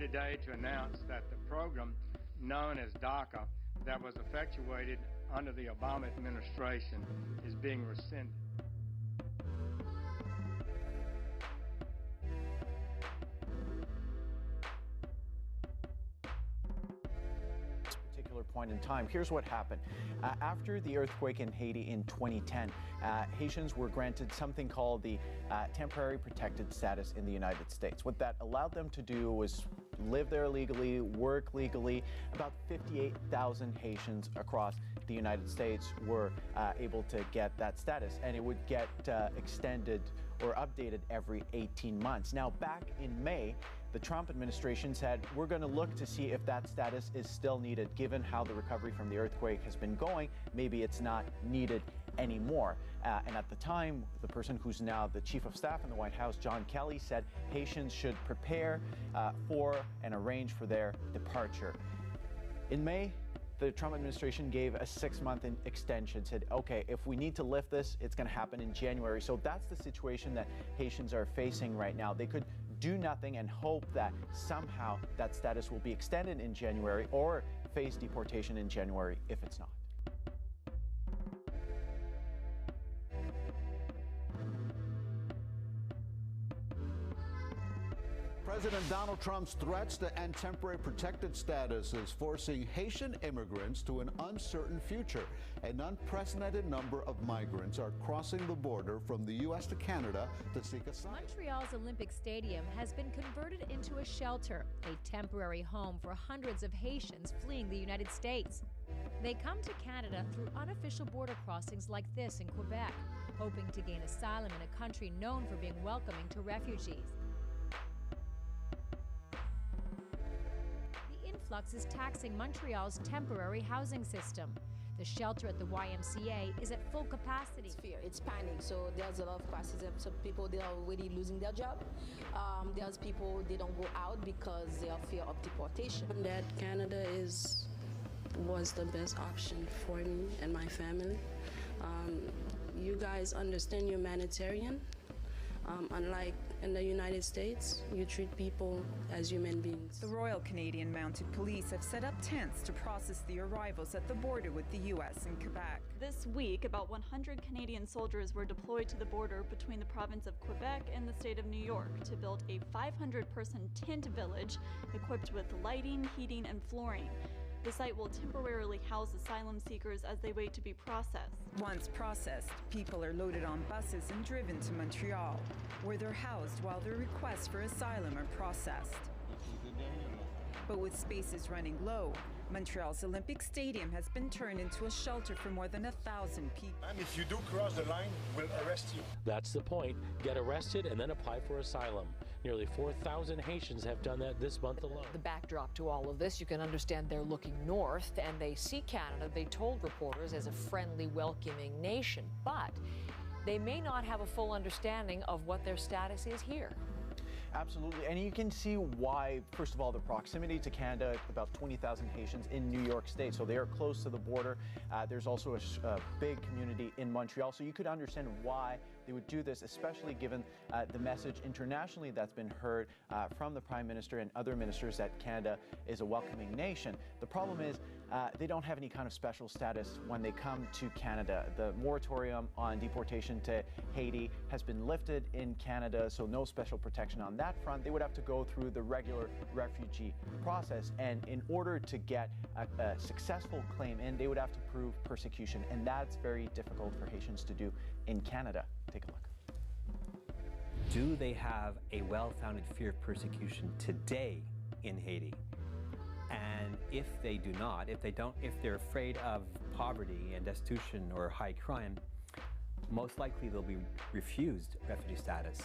today to announce that the program known as DACA that was effectuated under the Obama administration is being rescinded. Point in time. Here's what happened. After the earthquake in Haiti in 2010, Haitians were granted something called the temporary protected status in the United States. What that allowed them to do was live there legally, work legally. About 58,000 Haitians across the United States were able to get that status, and it would get extended or updated every 18 months. Now, back in May, the Trump administration said, we're going to look to see if that status is still needed. Given how the recovery from the earthquake has been going, maybe it's not needed anymore. And at the time, the person who's now the chief of staff in the White House, John Kelly, said Haitians should prepare for and arrange for their departure. In May, the Trump administration gave a 6-month extension, said, okay, if we need to lift this, it's going to happen in January. So that's the situation that Haitians are facing right now. They could do nothing and hope that somehow that status will be extended in January, or face deportation in January if it's not. President Donald Trump's threats to end temporary protected status is forcing Haitian immigrants to an uncertain future. An unprecedented number of migrants are crossing the border from the U.S. to Canada to seek asylum. Montreal's Olympic Stadium has been converted into a shelter, a temporary home for hundreds of Haitians fleeing the United States. They come to Canada through unofficial border crossings like this in Quebec, hoping to gain asylum in a country known for being welcoming to refugees. Influx is taxing Montreal's temporary housing system. The shelter at the YMCA is at full capacity. It's fear, it's panic, so there's a lot of crisis. Some people, they are already losing their job. There's people, they don't go out because they are fear of deportation. That Canada was the best option for me and my family. You guys understand humanitarian. Unlike in the United States, you treat people as human beings. The Royal Canadian Mounted Police have set up tents to process the arrivals at the border with the U.S. and Quebec. This week, about 100 Canadian soldiers were deployed to the border between the province of Quebec and the state of New York to build a 500-person tent village equipped with lighting, heating, and flooring. The site will temporarily house asylum seekers as they wait to be processed. Once processed, people are loaded on buses and driven to Montreal, where they're housed while their requests for asylum are processed. But with spaces running low, Montreal's Olympic Stadium has been turned into a shelter for more than 1,000 people. And if you do cross the line, we'll arrest you. That's the point. Get arrested and then apply for asylum. Nearly 4,000 Haitians have done that this month alone. The backdrop to all of this, you can understand they're looking north, and they see Canada, they told reporters, as a friendly, welcoming nation. But they may not have a full understanding of what their status is here. Absolutely, and you can see why. First of all, the proximity to Canada, about 20,000 Haitians in New York State, so they are close to the border. There's also a big community in Montreal, so you could understand why they would do this, especially given the message internationally that's been heard from the Prime Minister and other ministers that Canada is a welcoming nation. The problem is they don't have any kind of special status when they come to Canada. The moratorium on deportation to Haiti has been lifted in Canada, so no special protection on that front. They would have to go through the regular refugee process, and in order to get a successful claim in, they would have to prove persecution, and that's very difficult for Haitians to do in Canada. Take a look. Do they have a well-founded fear of persecution today in Haiti? And if they do not, if they're afraid of poverty and destitution or high crime, most likely they'll be refused refugee status.